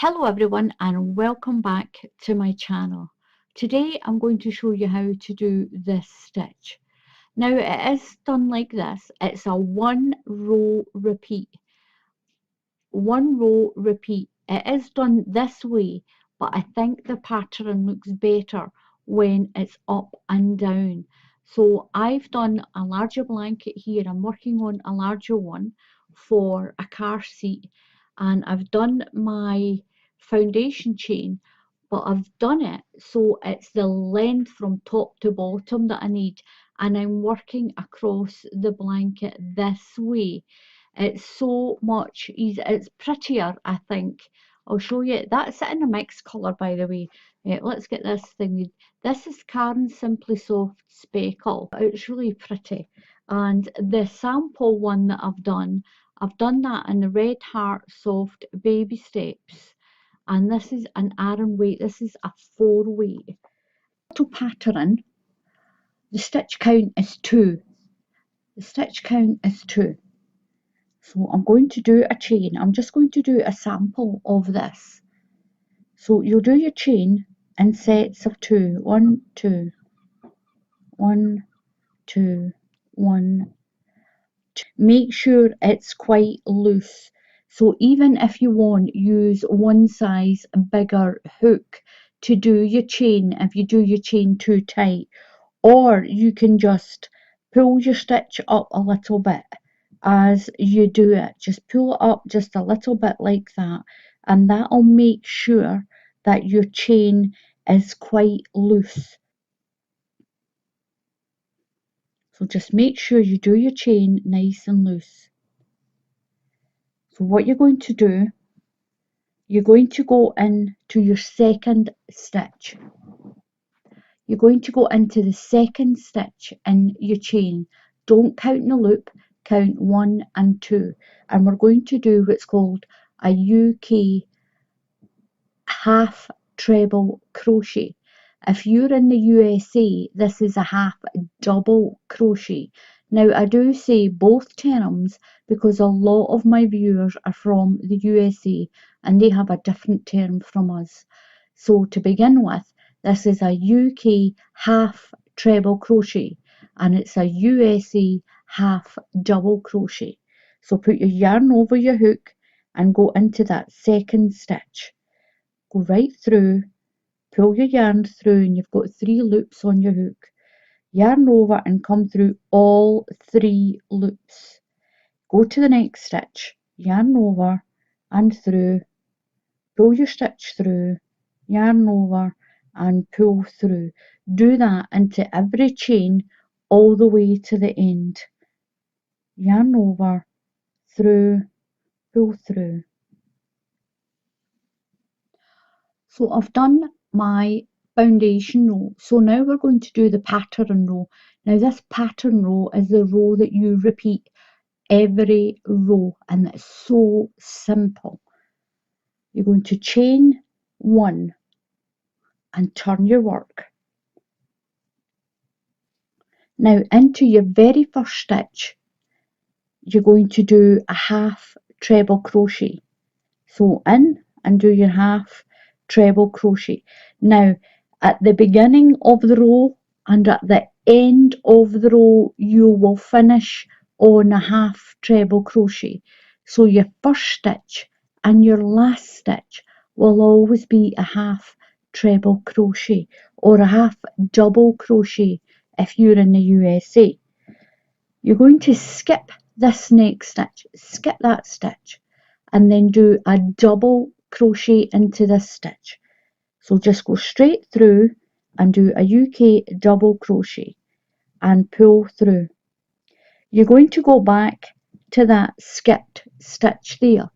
Hello everyone and welcome back to my channel. Today I'm going to show you how to do this stitch. Now it is done like this. It's a one row repeat. One row repeat. It is done this way, but I think the pattern looks better when it's up and down. So I've done a larger blanket here. I'm working on a larger one for a car seat, and I've done my foundation chain, but I've done it so it's the length from top to bottom that I need, and I'm working across the blanket this way. It's so much easier. It's prettier, I think. I'll show you. That's it in a mixed colour, by the way. Let's get this thing. This is Karen's Simply Soft Speckle. It's really pretty. And the sample one that I've done that in the Red Heart Soft Baby Steps. And this is an Aran weight. This is a 4-weight. Little pattern. The stitch count is 2. The stitch count is 2. So I'm going to do a chain. I'm just going to do a sample of this. So you'll do your chain in sets of 2. 1, 2, 1, 2, 1, 2. Make sure it's quite loose. So even if you want, use one size bigger hook to do your chain if you do your chain too tight. Or you can just pull your stitch up a little bit as you do it. Just pull it up just a little bit like that, and that'll make sure that your chain is quite loose. So just make sure you do your chain nice and loose. So what you're going to do, you're going to go into your second stitch. You're going to go into the second stitch in your chain. Don't count the loop, count 1 and 2. And we're going to do what's called a UK half treble crochet. If you're in the USA, this is a half double crochet. Now I do say both terms because a lot of my viewers are from the USA and they have a different term from us. So to begin with, this is a UK half treble crochet and it's a USA half double crochet. So put your yarn over your hook and go into that second stitch. Go right through, pull your yarn through, and you've got 3 loops on your hook. Yarn over and come through all 3 loops. Go to the next stitch, yarn over and through, pull your stitch through, yarn over and pull through. Do that into every chain all the way to the end. Yarn over, through, pull through. So I've done my foundation row. So now we're going to do the pattern row. Now this pattern row is the row that you repeat every row, and it's so simple. You're going to chain 1 and turn your work. Now into your very first stitch, you're going to do a half treble crochet. So in and do your half treble crochet. Now at the beginning of the row and at the end of the row you will finish on a half treble crochet. So your first stitch and your last stitch will always be a half treble crochet or a half double crochet if you're in the USA. You're going to skip this next stitch, skip that stitch, and then do a double crochet into this stitch. So just go straight through and do a UK double crochet and pull through. You're going to go back to that skipped stitch there.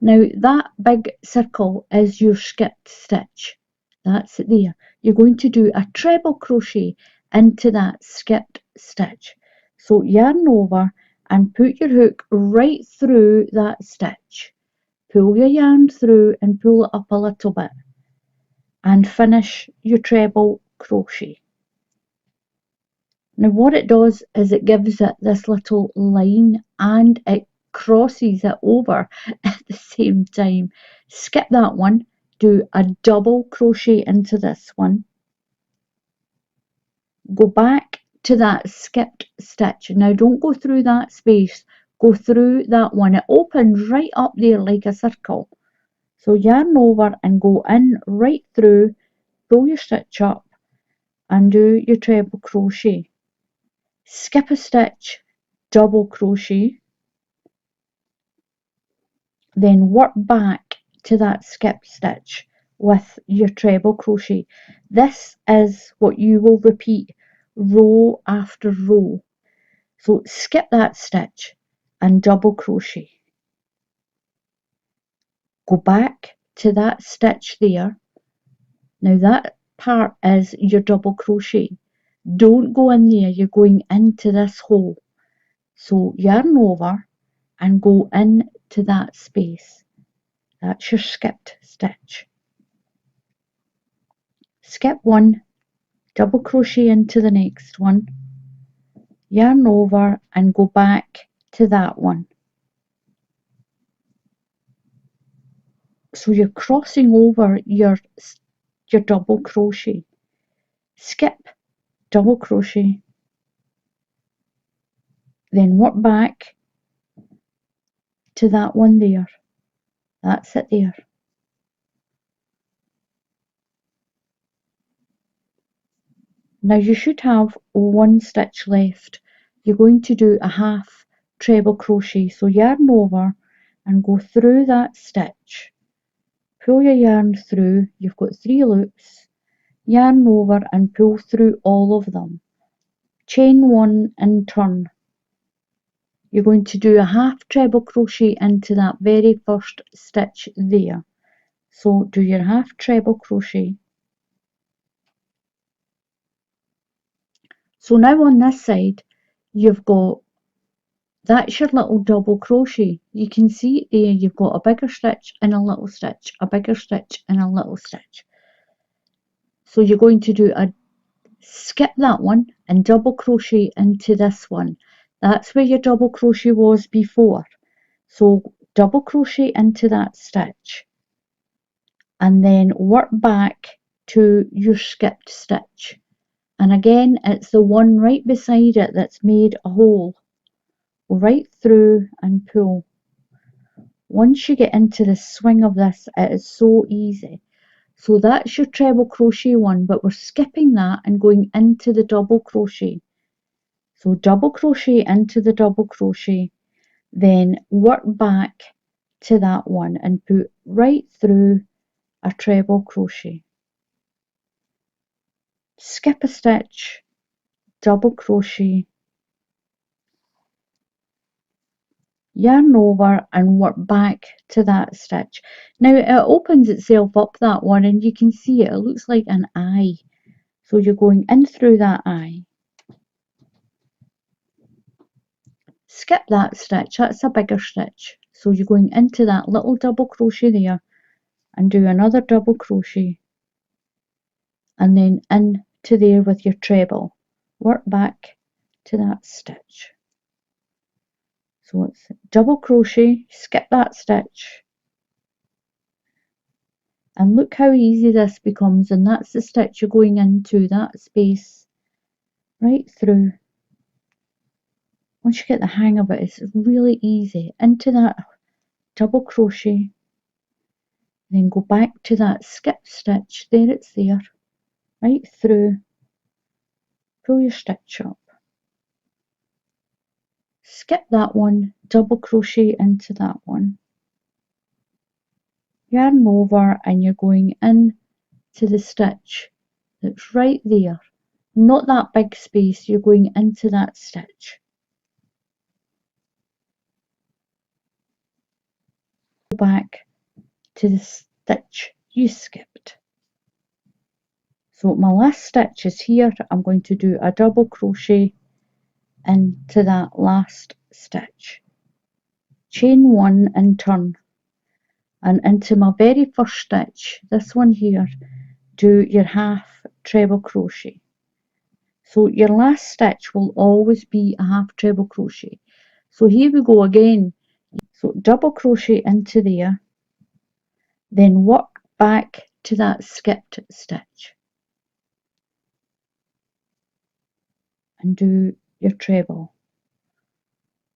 Now that big circle is your skipped stitch. That's it there. You're going to do a treble crochet into that skipped stitch. So yarn over and put your hook right through that stitch. Pull your yarn through and pull it up a little bit and finish your treble crochet. Now what it does is it gives it this little line and it crosses it over at the same time. skip that one, do a double crochet into this one, go back to that skipped stitch. Now don't go through that space, go through that one. It opens right up there like a circle. So yarn over and go in right through, pull your stitch up and do your treble crochet. Skip a stitch, double crochet, then work back to that skip stitch with your treble crochet. This is what you will repeat row after row. So skip that stitch and double crochet. Go back to that stitch there. Now that part is your double crochet. Don't go in there, you're going into this hole. So yarn over and go into that space. That's your skipped stitch. Skip one, double crochet into the next one, yarn over and go back to that one. So you're crossing over your double crochet. Skip, double crochet, then work back to that one there. That's it there. Now you should have one stitch left. You're going to do a half treble crochet. So yarn over and go through that stitch. Pull your yarn through. You've got 3 loops. Yarn over and pull through all of them. Chain 1 and turn. You're going to do a half treble crochet into that very first stitch there. So do your half treble crochet. So now on this side, you've got, that's your little double crochet. You can see it there, you've got a bigger stitch and a little stitch, a bigger stitch and a little stitch. So you're going to do a skip that one and double crochet into this one. That's where your double crochet was before. So double crochet into that stitch and then work back to your skipped stitch. And again, it's the one right beside it that's made a hole. Right through and pull. Once you get into the swing of this, it is so easy. So that's your treble crochet one, but we're skipping that and going into the double crochet. So double crochet into the double crochet, then work back to that one and put right through a treble crochet. Skip a stitch, double crochet, yarn over and work back to that stitch. Now it opens itself up, that one, and you can see it looks like an eye. So you're going in through that eye. Skip that stitch, that's a bigger stitch. So you're going into that little double crochet there and do another double crochet. And then into there with your treble. Work back to that stitch. So it's double crochet, skip that stitch. And look how easy this becomes, and that's the stitch you're going into, that space, right through. Once you get the hang of it, it's really easy. Into that double crochet, then go back to that skip stitch, there it's there, right through, pull your stitch up. Skip that one, double crochet into that one. Yarn over and you're going in to the stitch that's right there. Not that big space, you're going into that stitch. Go back to the stitch you skipped. So my last stitch is here. I'm going to do a double crochet into that last stitch. Chain 1 and turn. And into my very first stitch, this one here, do your half treble crochet. So your last stitch will always be a half treble crochet. So here we go again. So double crochet into there, Then work back to that skipped stitch and do your treble.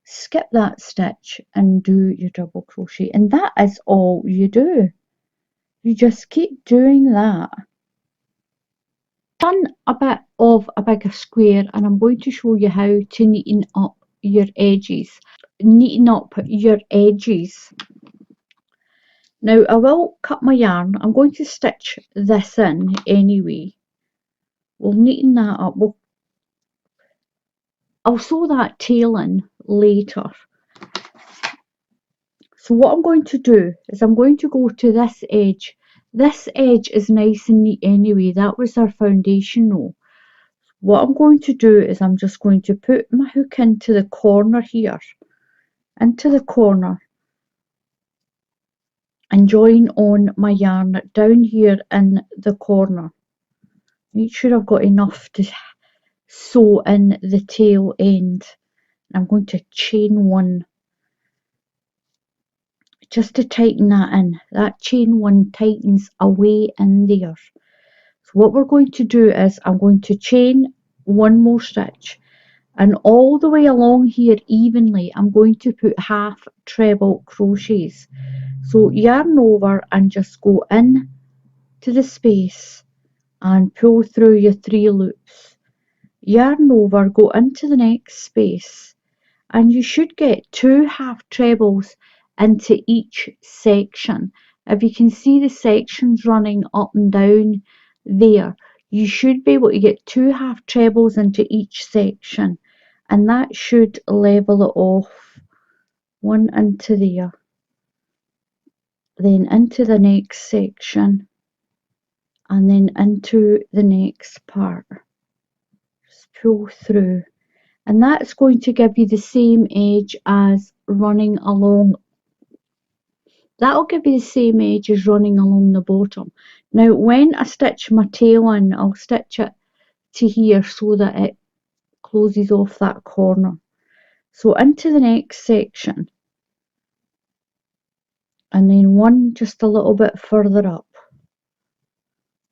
Skip that stitch and do your double crochet, and that is all you do. You just keep doing that. Done a bit of a bigger square, and I'm going to show you how to neaten up your edges. Neaten up your edges. Now I will cut my yarn. I'm going to stitch this in anyway. We'll neaten that up. I'll sew that tail in later. So what I'm going to do is I'm going to go to this edge. This edge is nice and neat anyway. That was our foundation row. What I'm going to do is I'm just going to put my hook into the corner here. Into the corner. And join on my yarn down here in the corner. Make sure I've got enough to sew in the tail end. I'm going to chain one just to tighten that in. That chain one tightens away in there. So what we're going to do is I'm going to chain one more stitch, and all the way along here evenly I'm going to put half treble crochets. So yarn over and just go in to the space and pull through your 3 loops. Yarn over, go into the next space, and you should get 2 half trebles into each section. If you can see the sections running up and down there, you should be able to get 2 half trebles into each section, and that should level it off. One into there, then into the next section, and then into the next part. Just pull through, and that's going to give you the same edge as running along. That'll give you the same edge as running along the bottom. Now when I stitch my tail in, I'll stitch it to here so that it closes off that corner. So into the next section, and then one just a little bit further up.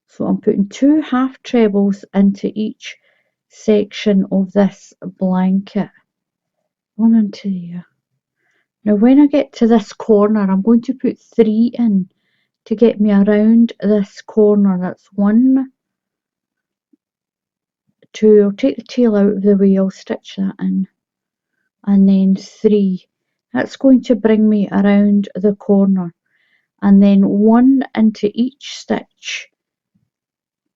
So I'm putting 2 half trebles into each section of this blanket. One into there. Now when I get to this corner, I'm going to put 3 in to get me around this corner. That's 1, 2, I'll take the tail out of the way, I'll stitch that in, and then 3. That's going to bring me around the corner, and then 1 into each stitch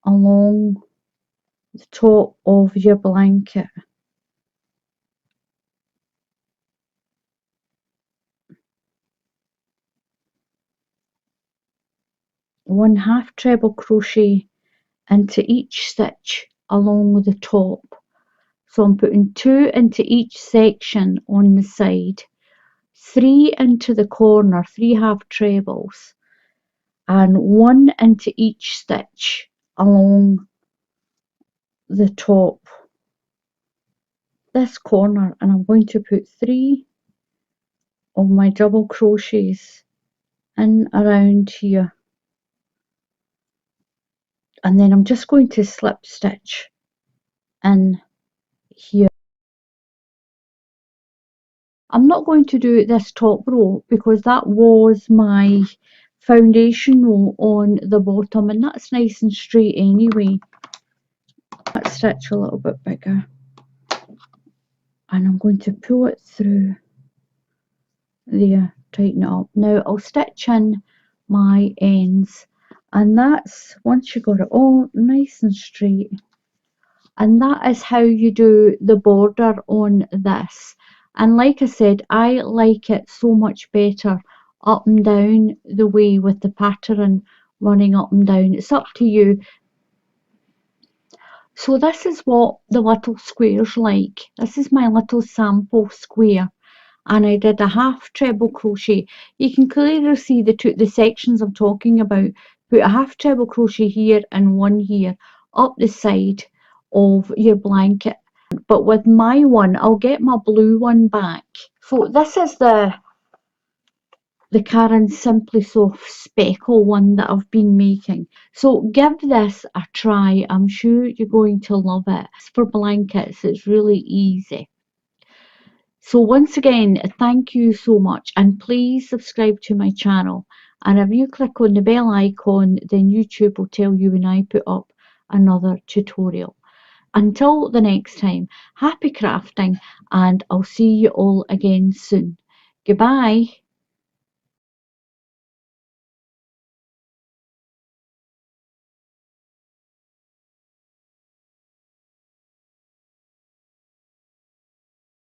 along the top of your blanket. One half treble crochet into each stitch along the top. So I'm putting 2 into each section on the side, 3 into the corner, 3 half trebles, and 1 into each stitch along the top this corner, and I'm going to put 3 of my double crochets in around here, and then I'm just going to slip stitch in here. I'm not going to do this top row because that was my foundation row on the bottom, and that's nice and straight anyway. Let's stitch a little bit bigger, and I'm going to pull it through there, tighten it up. Now I'll stitch in my ends, and that's once you got it all nice and straight, and that is how you do the border on this. And like I said, I like it so much better up and down the way with the pattern running up and down. It's up to you. So this is what the little square's like. This is my little sample square, and I did a half treble crochet. You can clearly see the sections I'm talking about. Put a half treble crochet here and 1 here up the side of your blanket. But with my one, I'll get my blue one back. So this is the the Karen Simply Soft speckle one that I've been making. So give this a try. I'm sure you're going to love it. It's for blankets. It's really easy. So once again, thank you so much, and please subscribe to my channel. And if you click on the bell icon, then YouTube will tell you when I put up another tutorial. Until the next time, happy crafting, and I'll see you all again soon. Goodbye.